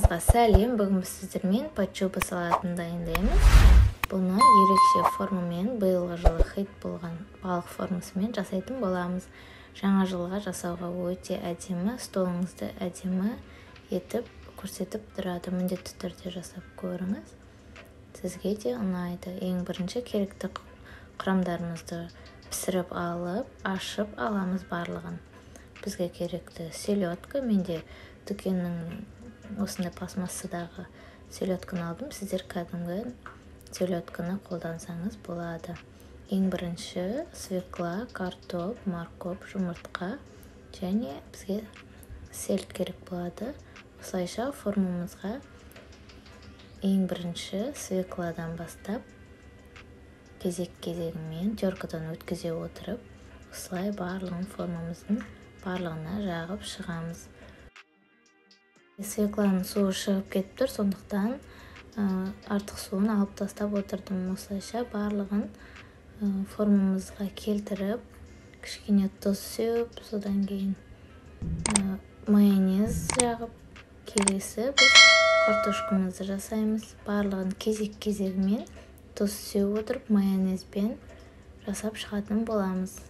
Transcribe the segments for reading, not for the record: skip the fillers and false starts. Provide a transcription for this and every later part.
Барлығыңызға сәлем. Бүгін біз сіздермен пачуба салатын дайындаймыз. Бұны ерекше формамен, биылғы жылы хит болған балық формасымен жасайтын боламыз. Жаңа жылға жасауға өте әдемі, столыңызды әдемі етіп көрсетіп тұрады. Міндетті түрде жасап көріңіз. Сізге де ұнайды. Ең бірінші керекті құрамдарымызды пісіріп алып, ашып аламыз барлығын. Бізге керекті селедка. Менде дүкеннің осындай пластмассадағы селедканы алдым. Сіздер кәдімгі селедканы қолдансаңыз болады. Ең бірінші свекла, картоп, морковь, жұмыртқа және бізге сельд керек болады. Осылайша формамызға ең бірінші свекладан бастап кезек-кезегімен теркадан өткізе отырып, осылай барлығын формамыздың барлығына жағып шығамыз. Свекланың суы шығып кетіп тұр, сондықтан артық суын алып тастап отырдым. Осылайша барлығын формамызға келтіріп, кішкене тұз сеуіп, содан кейін майонез жағып, келесі біз картошкамызды жасаймыз. Барлығын кезек-кезегімен тұз сеуіп отырып, майонезбен жасап шығатын боламыз.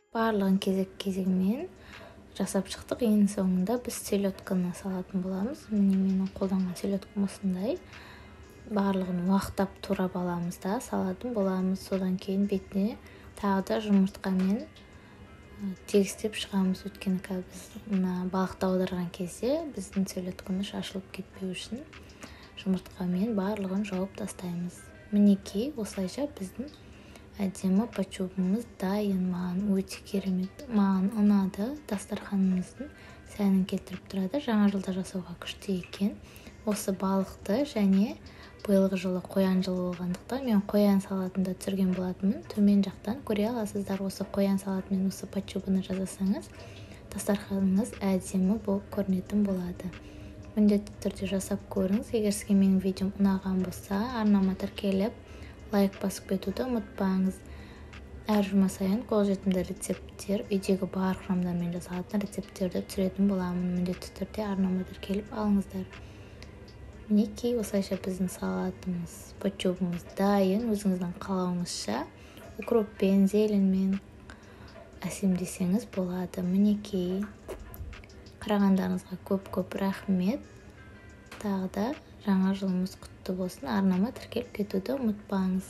Барлығын кезек-кезегімен жасап шықтық. Ең соңында біз селедканы салатын боламыз. Міне менің қолданған селедкам осындай. Барлығын уақыттап турап аламыз да салатын боламыз. Содан кейін бетіне тағы да жұмыртқамен тегістеп шығамыз. Өйткені біз мына балықты аударған кезде біздің селедкамыз шашылып кетпеу үшін жұмыртқамен барлығын жауып тастаймыз. Мінекей, осылайша біздің әдемі пачубамыз дайын. Маған өте керемет, маған ұнады. Дастарханымыздың сәнін келтіріп тұрады. Жаңа жылда жасауға күшті екен. Осы балықты және биылғы жылы қоян жылы болғандықтан мен қоян салатында түсірген болатынмын. Төмен жақтан көре аласыздар. Осы қоян салатымен осы пачубаны жасасаңыз, дастарханыңыз әдемі болып көрінетін болады. Міндетті түрде жасап көріңіз. Егер сізге менің видеом ұнаған болса, арнама тіркеліп, лайк басып кетуді ұмытпаңыз. Әр жұма сайын қолжетімді рецепттер, үйдегі бар құрамдармен жасалатын рецепттерді түсіретін боламын. Міндетті түрде арнама тіркеліп алыңыздар. Мінекей, осылайша біздің салатымыз, пачубамыз дайын. Өзіңіздің қалауыңызша укроппен, зеленмен әсемдесеңіз болады. Мінекей, қарағандарыңызға көп-көп рахмет. Тағы да жаңа жылымыз құтты болсын. Арнама тіркеліп кетуді ұмытпаңыз.